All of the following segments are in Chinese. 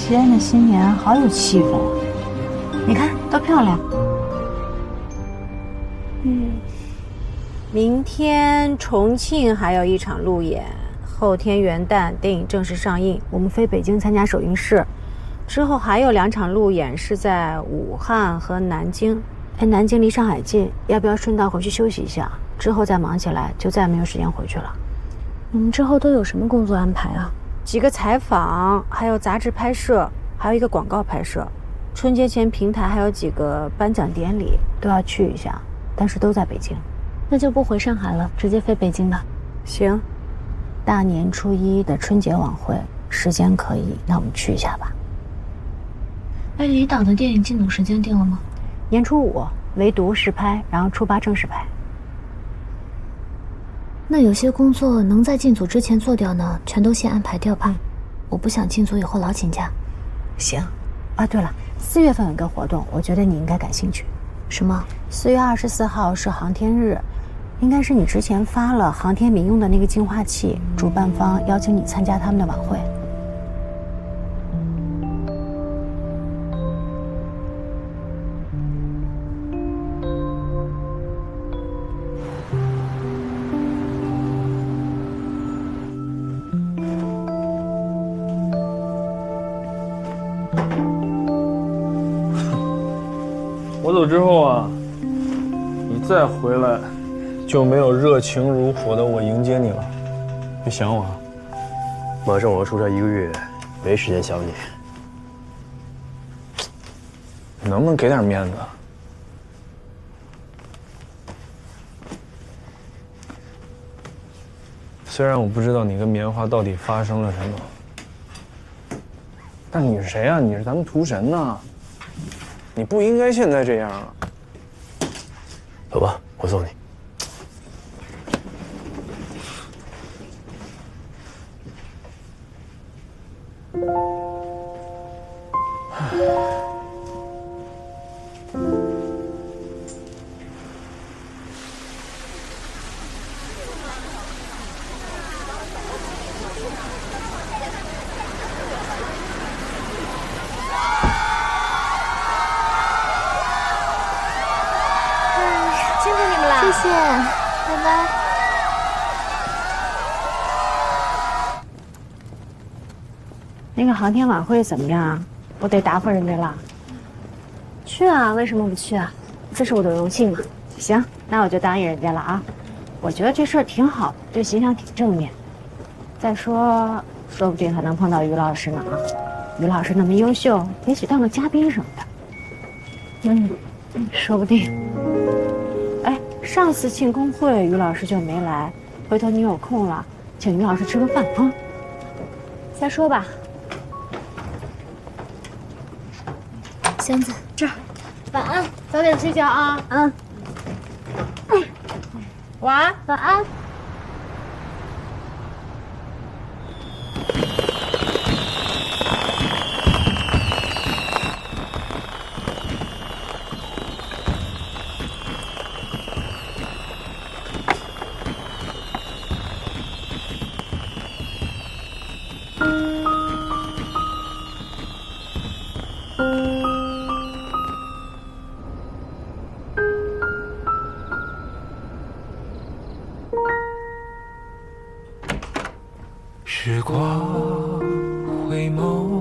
西安的新年好有气氛啊！你看，多漂亮。明天重庆还有一场路演，后天元旦电影正式上映，我们飞北京参加首映式，之后还有2场路演是在武汉和南京。南京离上海近，要不要顺道回去休息一下？之后再忙起来就再没有时间回去了。你们之后都有什么工作安排啊？几个采访，还有杂志拍摄，还有一个广告拍摄。春节前平台还有几个颁奖典礼都要去一下，但是都在北京。那就不回上海了，直接飞北京吧。行。大年初1的春节晚会，时间可以，那我们去一下吧。哎，离岛的电影进组时间定了吗？年初5唯独试拍，然后初8正式拍。那有些工作能在进组之前做掉呢，全都先安排掉吧。我不想进组以后老请假。行。啊，对了，4月份有个活动，我觉得你应该感兴趣。什么？4月24号是航天日，应该是你之前发了航天民用的那个净化器，主办方邀请你参加他们的晚会。我走之后啊，你再回来，就没有热情如火的我迎接你了。别想我啊！马上我要出差1个月，没时间想你。你能不能给点面子？虽然我不知道你跟棉花到底发生了什么，但你是谁啊？你是咱们屠神呐！你不应该现在这样啊！走吧，我送你。谢谢，拜拜。那个航天晚会怎么样？我得答复人家了。去啊，为什么不去啊？这是我的荣幸嘛。行，那我就答应人家了啊。我觉得这事儿挺好的，对形象挺正面。再说，说不定还能碰到于老师呢啊。于老师那么优秀，也许当个嘉宾什么的。说不定。哎，上次庆功会于老师就没来，回头你有空了，请于老师吃个饭啊。再说吧。箱子这儿，晚安，早点睡觉啊。晚安，晚安。时光回眸，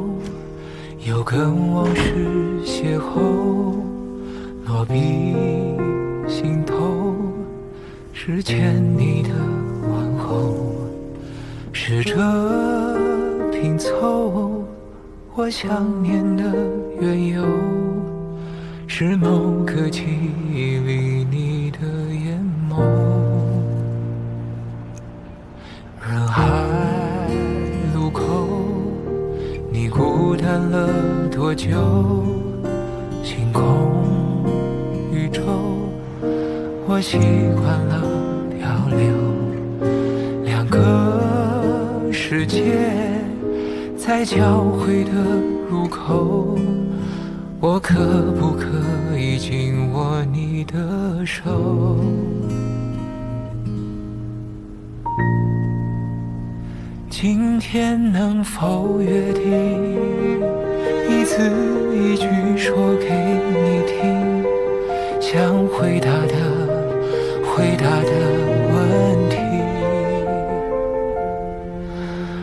又跟往事邂逅，落笔心头，是欠你的问候，试着拼凑我想念的缘由，是某个记忆里你的眼眸，人海路口，你孤单了多久？星空宇宙，我习惯了漂流，两个世界在交汇的入口，我可不可以紧握你的手？今天能否约定字一句说给你听，想回答的问题，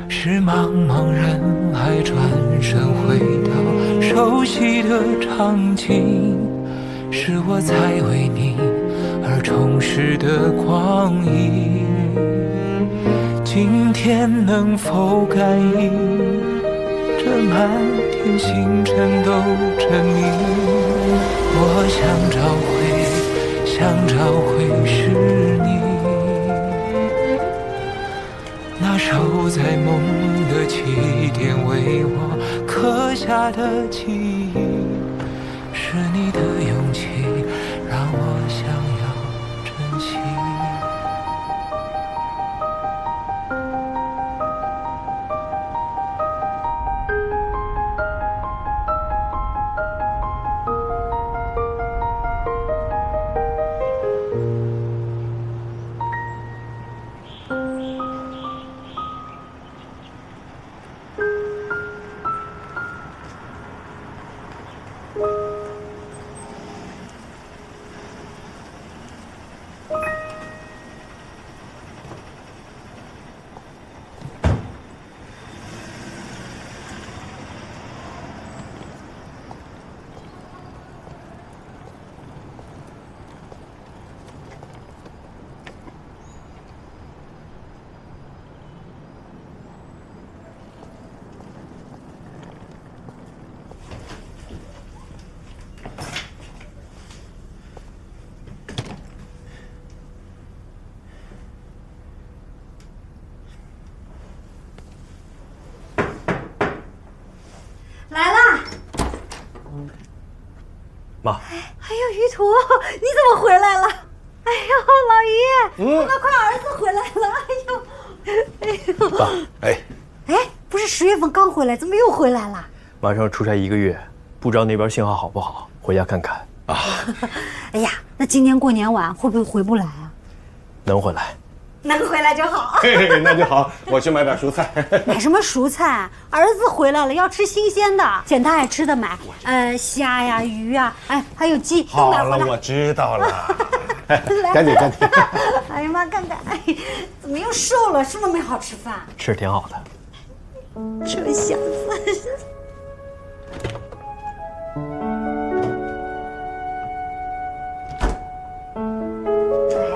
是茫茫人海转身回到熟悉的场景，是我才为你而充实的光阴。今天能否感应，这满天星辰都证明，我想找回是你，那守在梦的起点，为我刻下的记忆，是你的勇气让我想要珍惜。来啦！妈，哎呦，于途，你怎么回来了？哎呦，老爷，那快儿子回来了！哎呦，爸，哎，不是10月份刚回来，怎么又回来了？马上出差1个月，不知道那边信号好不好，回家看看啊。哎呀，那今年过年晚会不会回不来啊？能回来。能回来就好。嘿，那就好，我去买点蔬菜。买什么蔬菜？儿子回来了，要吃新鲜的，捡他爱吃的买。虾呀、鱼呀，哎，还有鸡，都买回来。好了，我知道了。赶紧。哎呀妈，看看，哎，怎么又瘦了？是不是没好吃饭？吃挺好的。这小子。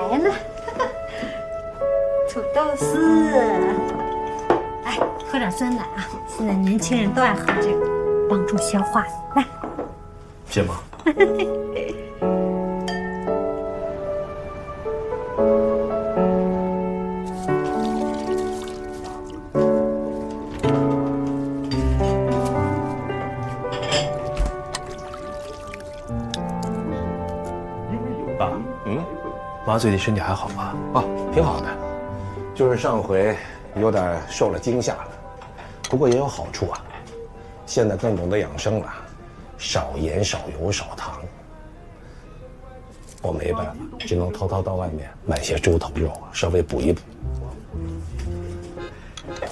来了，土豆丝。哎，喝点酸奶啊！现在年轻人都爱喝这个，帮助消化。来，谢妈。爸，妈最近身体还好吧？哦，挺好的，就是上回有点受了惊吓了，不过也有好处啊。现在更懂得养生了，少盐、少油、少糖。我没办法，只能偷偷到外面买些猪头肉，稍微补一补。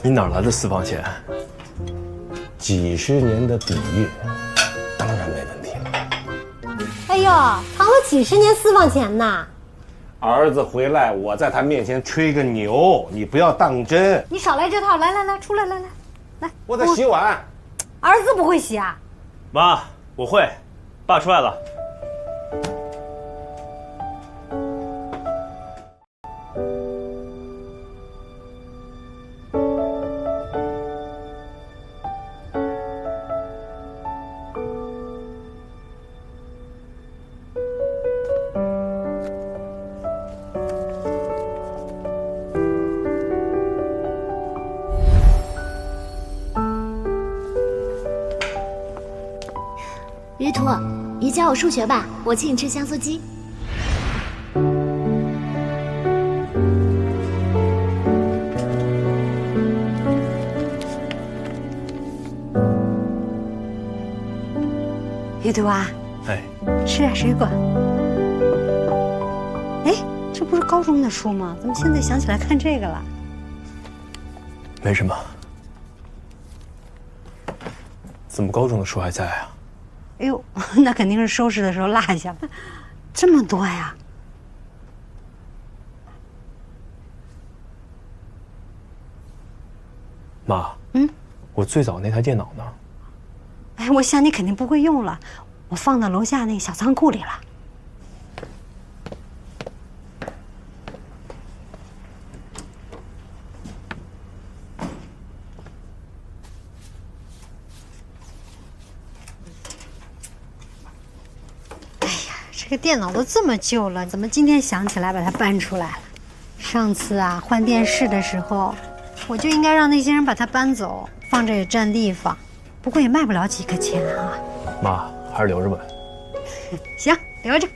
你哪来的私房钱？几十年的底蕴，当然没问题了。哎呦，藏了几十年私房钱呢！儿子回来，我在他面前吹个牛，你不要当真。你少来这套，来，出来，来，我在洗碗。儿子不会洗啊？妈，我会。爸出来了。于途，你教我数学吧，我请你吃香酥鸡。于途啊，吃点水果。哎，这不是高中的书吗？怎么现在想起来看这个了？没什么。怎么高中的书还在啊？哎呦，那肯定是收拾的时候落下了，这么多呀！妈，我最早那台电脑呢？哎，我想你肯定不会用了，我放到楼下那个小仓库里了。哎呀，这个电脑都这么旧了，怎么今天想起来把它搬出来了？上次啊换电视的时候，我就应该让那些人把它搬走，放着也占地方。不过也卖不了几个钱啊。妈，还是留着吧。行，留着。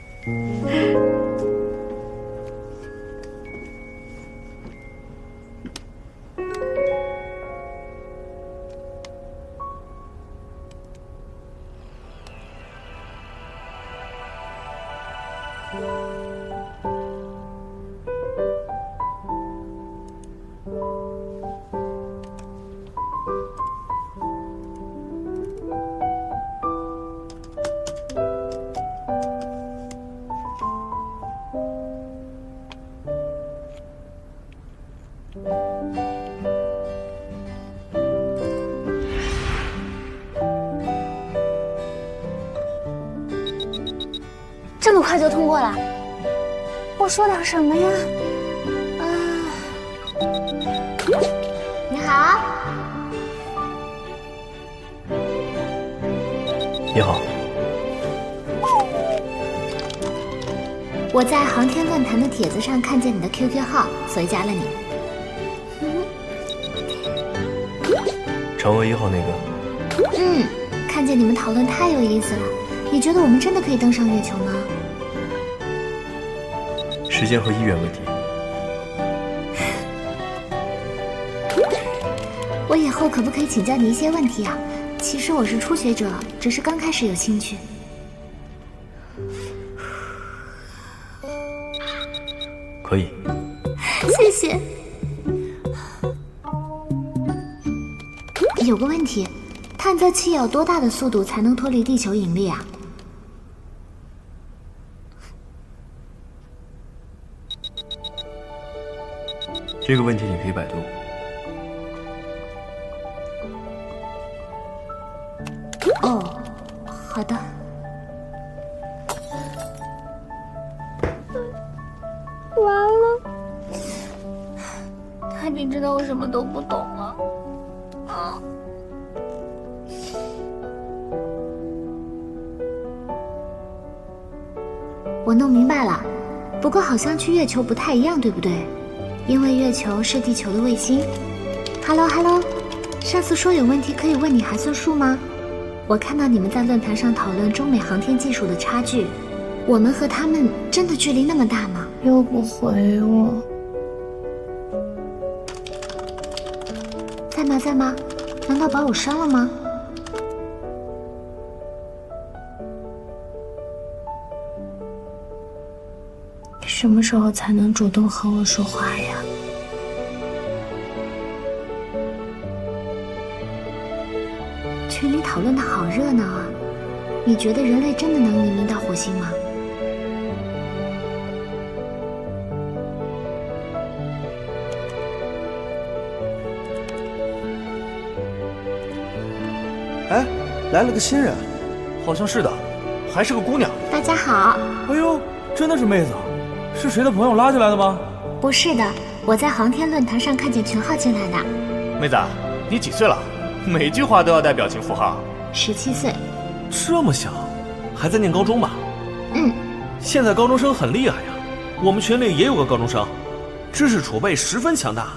这么快就通过了？我说点什么呀？你好。你好。我在航天论坛的帖子上看见你的 QQ 号，所以加了你。嫦娥1号那个？看见你们讨论太有意思了。你觉得我们真的可以登上月球吗？时间和意愿问题。我以后可不可以请教你一些问题啊？其实我是初学者，只是刚开始有兴趣。可以。谢谢。有个问题，探测器要多大的速度才能脱离地球引力啊？这个问题你可以百度。哦，好的。完了，他一定知道我什么都不懂了。我弄明白了，不过好像去月球不太一样，对不对？因为月球是地球的卫星。Hello， 上次说有问题可以问你还算数吗？我看到你们在论坛上讨论中美航天技术的差距，我们和他们真的距离那么大吗？又不回我。在吗？难道把我删了吗？什么时候才能主动和我说话呀？群里讨论的好热闹啊！你觉得人类真的能移民到火星吗？哎，来了个新人，好像是的，还是个姑娘。大家好。哎呦，真的是妹子，是谁的朋友拉进来的吗？不是的，我在航天论坛上看见群号进来的。妹子，你几岁了？每句话都要带表情符号。17岁。这么小，还在念高中吧？现在高中生很厉害呀，我们群里也有个高中生，知识储备十分强大。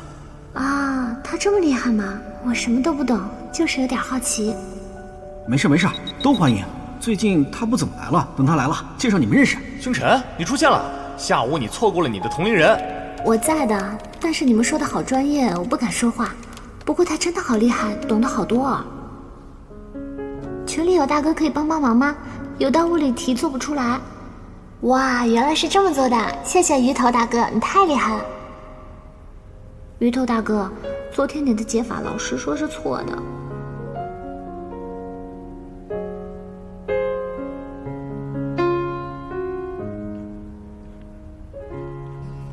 啊，他这么厉害吗？我什么都不懂，就是有点好奇。没事，都欢迎。最近他不怎么来了，等他来了，介绍你们认识。星辰，你出现了。下午你错过了你的同龄人。我在的，但是你们说的好专业，我不敢说话。不过他真的好厉害，懂得好多啊。群里有大哥可以帮忙吗？有道物理题做不出来。哇，原来是这么做的，谢谢鱼头大哥，你太厉害了。鱼头大哥，昨天你的解法老师说是错的。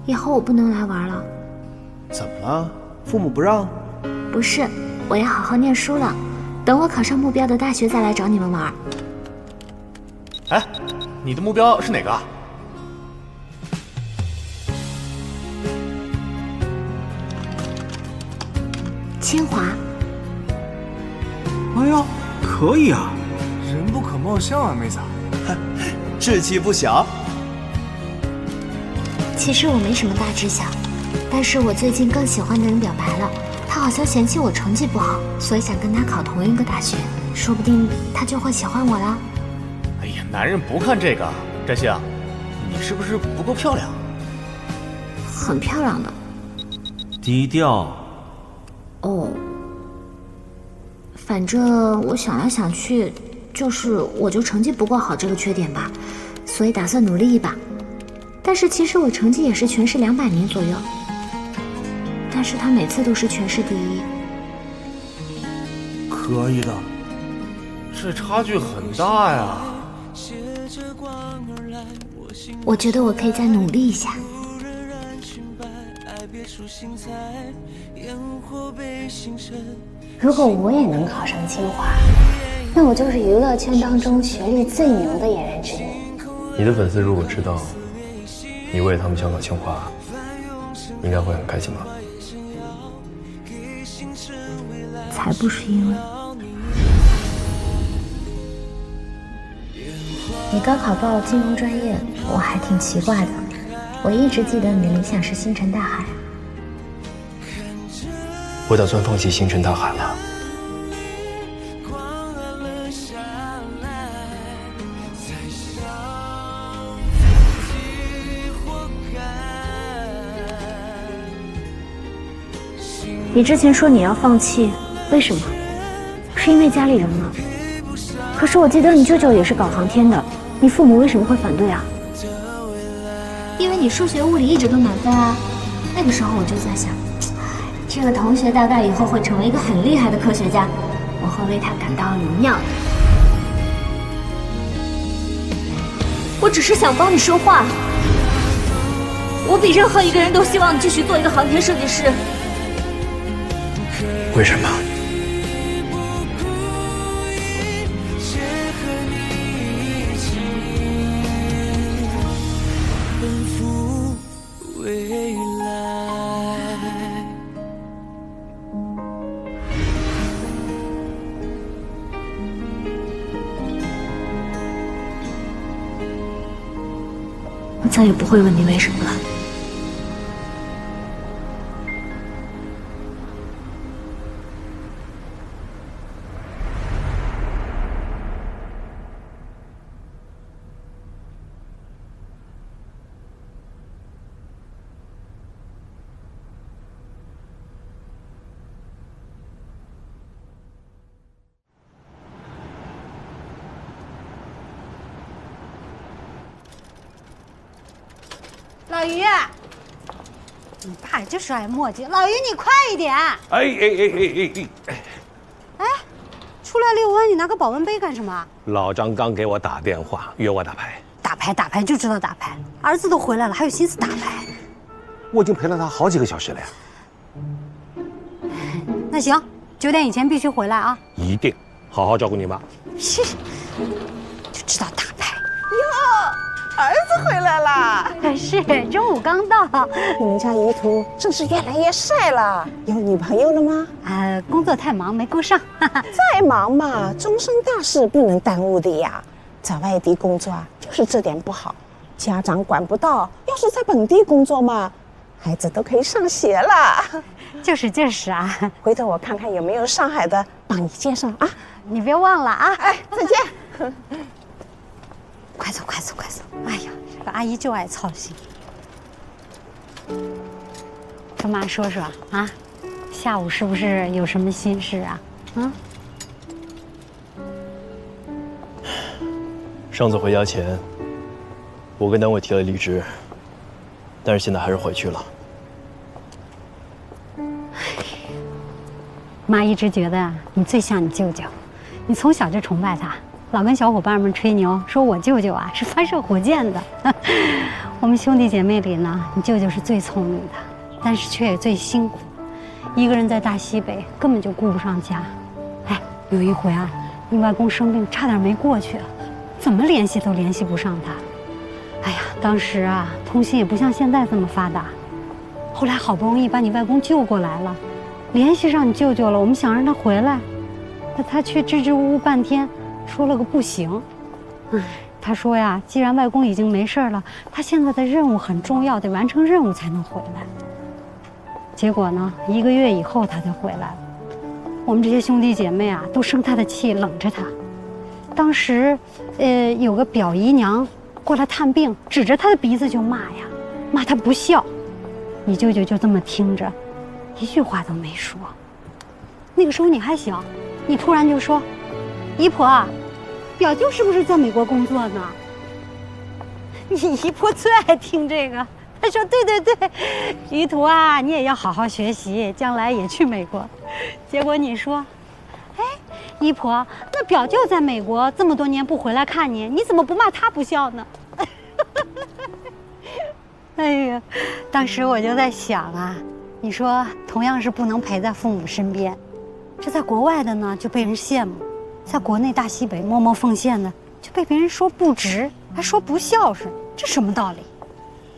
以后我不能来玩了。怎么了？父母不让？不是，我要好好念书了，等我考上目标的大学再来找你们玩。哎，你的目标是哪个？清华。哎呦，可以啊！人不可貌相啊，妹子。志气不小。其实我没什么大志向，但是我最近更喜欢的人表白了，他好像嫌弃我成绩不好，所以想跟他考同一个大学，说不定他就会喜欢我了。哎呀，男人不看这个。占星，你是不是不够漂亮？很漂亮的。低调。哦。反正我想来想去，我就成绩不够好这个缺点吧，所以打算努力一把。但是其实我成绩也是全市200名左右，但是他每次都是全市第一。可以的，这差距很大呀。我觉得我可以再努力一下。如果我也能考上清华，那我就是娱乐圈当中学历最牛的演员之一。你的粉丝如果知道你为他们想考清华，应该会很开心吧？才不是因为你高考报金融专业，我还挺奇怪的。我一直记得你的理想是星辰大海。我打算放弃星辰大海了。你之前说你要放弃，为什么？是因为家里人吗？可是我记得你舅舅也是搞航天的，你父母为什么会反对啊？因为你数学、物理一直都满分啊。那个时候我就在想，这个同学大概以后会成为一个很厉害的科学家，我会为他感到荣耀。我只是想帮你说话，我比任何一个人都希望你继续做一个航天设计师。为什么？我再也不会问你为什么了。老于，你爸就是爱磨叽。老于，你快一点！哎，出来遛弯，你拿个保温杯干什么？老张刚给我打电话，约我打牌。打牌就知道打牌，儿子都回来了，还有心思打牌？我已经陪了他好几个小时了呀。那行，9点以前必须回来啊！一定，好好照顾你妈。是，就知道打牌。儿子回来啦！是，中午刚到。你们家怡图真是越来越帅了。有女朋友了吗？工作太忙没顾上。再忙嘛，终身大事不能耽误的呀。在外地工作啊，就是这点不好，家长管不到。要是在本地工作嘛，孩子都可以上学了。就是啊。回头我看看有没有上海的，帮你介绍啊。你别忘了啊。哎，再见。快走！哎呀，这个阿姨就爱操心。跟妈说说啊，下午是不是有什么心事啊？上次回家前，我跟单位提了离职，但是现在还是回去了。妈一直觉得你最像你舅舅，你从小就崇拜他，老跟小伙伴们吹牛，说我舅舅啊是发射火箭的。我们兄弟姐妹里呢，你舅舅是最聪明的，但是却也最辛苦，一个人在大西北根本就顾不上家。哎，有一回啊，你外公生病，差点没过去，怎么联系都联系不上他。哎呀，当时啊，通信也不像现在这么发达。后来好不容易把你外公救过来了，联系上你舅舅了，我们想让他回来，可他却支支吾吾半天，说了个不行。哎，他说呀，既然外公已经没事了，他现在的任务很重要，得完成任务才能回来。结果呢，1个月以后他才回来了。我们这些兄弟姐妹啊，都生他的气，冷着他。当时，有个表姨娘过来探病，指着他的鼻子就骂呀，骂他不孝。你舅舅就这么听着，一句话都没说。那个时候你还小，你突然就说：“姨婆，表舅是不是在美国工作呢？”你姨婆最爱听这个，她说：“对对对，于途啊，你也要好好学习，将来也去美国。”结果你说：“哎，姨婆，那表舅在美国这么多年不回来看你，你怎么不骂他不孝呢？”哎呀，当时我就在想啊，你说同样是不能陪在父母身边，这在国外的呢就被人羡慕，在国内大西北默默奉献的就被别人说不值，还说不孝顺，这什么道理？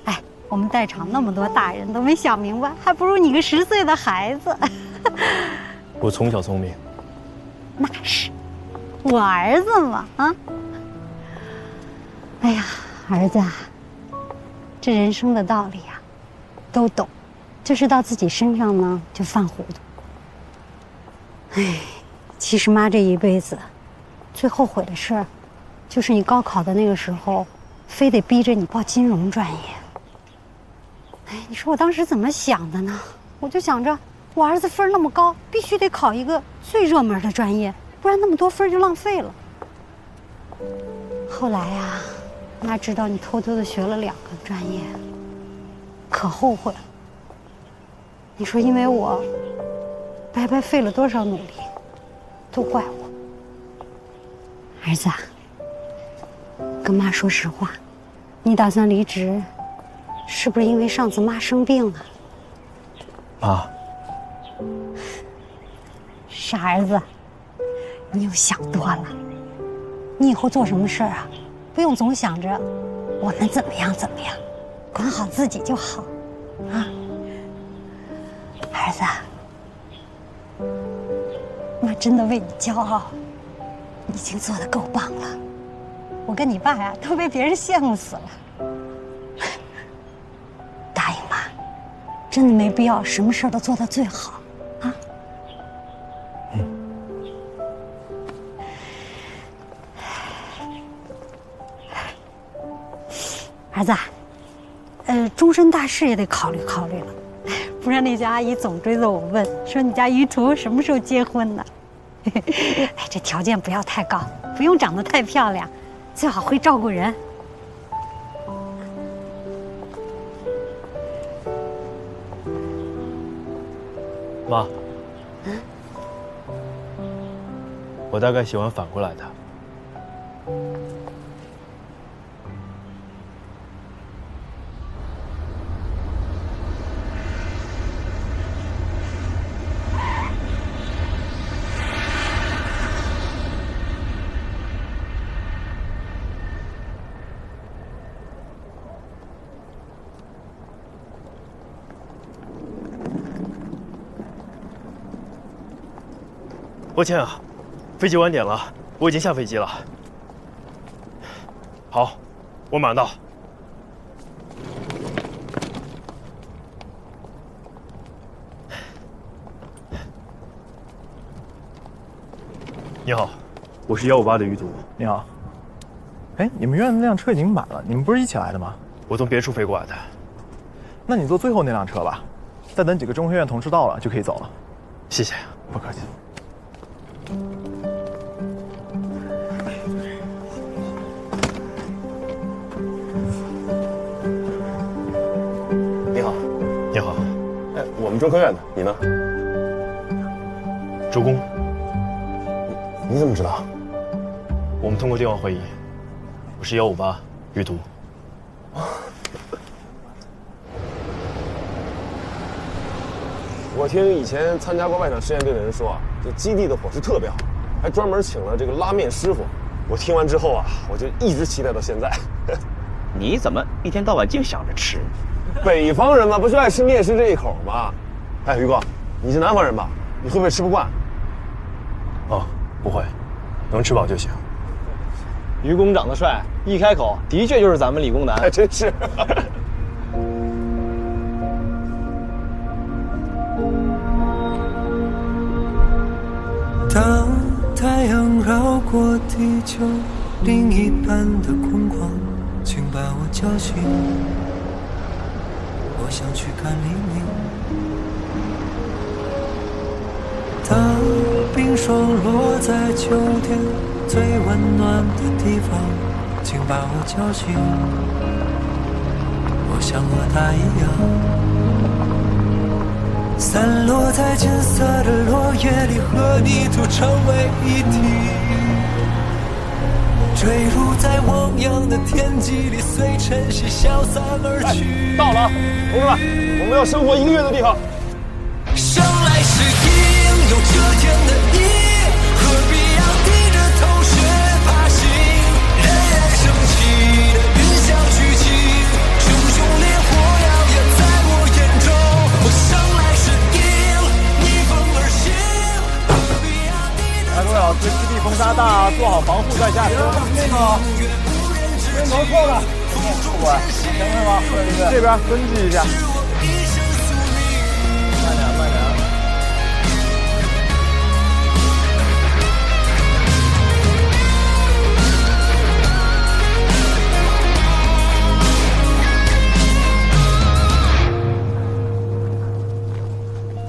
哎，我们在场那么多大人都没想明白，还不如你个10岁的孩子。我从小聪明，那是，我儿子嘛啊！哎呀，儿子啊，这人生的道理啊，都懂，就是到自己身上呢就犯糊涂。哎，其实妈这一辈子最后悔的事儿，就是你高考的那个时候，非得逼着你报金融专业。哎，你说我当时怎么想的呢？我就想着，我儿子分那么高，必须得考一个最热门的专业，不然那么多分就浪费了。后来呀，妈知道你偷偷的学了2个专业，可后悔了。你说因为我白白费了多少努力，都怪我。儿子啊，跟妈说实话，你打算离职，是不是因为上次妈生病了？妈，傻儿子，你又想多了。你以后做什么事儿啊，不用总想着我们怎么样怎么样，管好自己就好，啊。儿子，妈真的为你骄傲，你已经做得够棒了。我跟你爸呀，都被别人羡慕死了。答应妈，真的没必要什么事儿都做到最好，啊。儿子，终身大事也得考虑考虑了，不然那家阿姨总追着我问，说你家于途什么时候结婚呢？哎，这条件不要太高，不用长得太漂亮，最好会照顾人。妈，我大概喜欢反过来的。抱歉啊，飞机晚点了，我已经下飞机了。好，我马上到。你好，我是158的于途。你好。哎，你们院子那辆车已经满了，你们不是一起来的吗？我从别处飞过来的。那你坐最后那辆车吧，再等几个中科院同事到了就可以走了。谢谢。不客气。你好，你好。哎，我们中科院的，你呢？周工。你怎么知道？我我们通过电话会议。我是158于途。我听以前参加过外场实验队的人说啊，这基地的伙食特别好，还专门请了这个拉面师傅。我听完之后啊，我就一直期待到现在。你怎么一天到晚净想着吃？北方人嘛，不就爱吃面食这一口吗？哎，于哥，你是南方人吧？你会不会吃不惯？哦，不会，能吃饱就行。于公长得帅，一开口的确就是咱们理工男，还真是。当太阳绕过地球另一半的空旷，请把我叫醒，我想去看黎明。当冰霜落在秋天最温暖的地方，请把我叫醒，我像和他一样，散落在金色的落叶里，和泥土成为一体，坠入在汪洋的天际里，随晨曦消散而去。到了啊，同志们，我们要生活1个月的地方。生来是应有这天的你，何必要低着头学爬行？人人生气的云霄聚集，熊熊烈火燎原在我眼中。我生来是应逆风而行，何必要低着头。各位老师，基地风沙大，做好防护再下车。镜头错了，不管，前面吗？这边分析一下。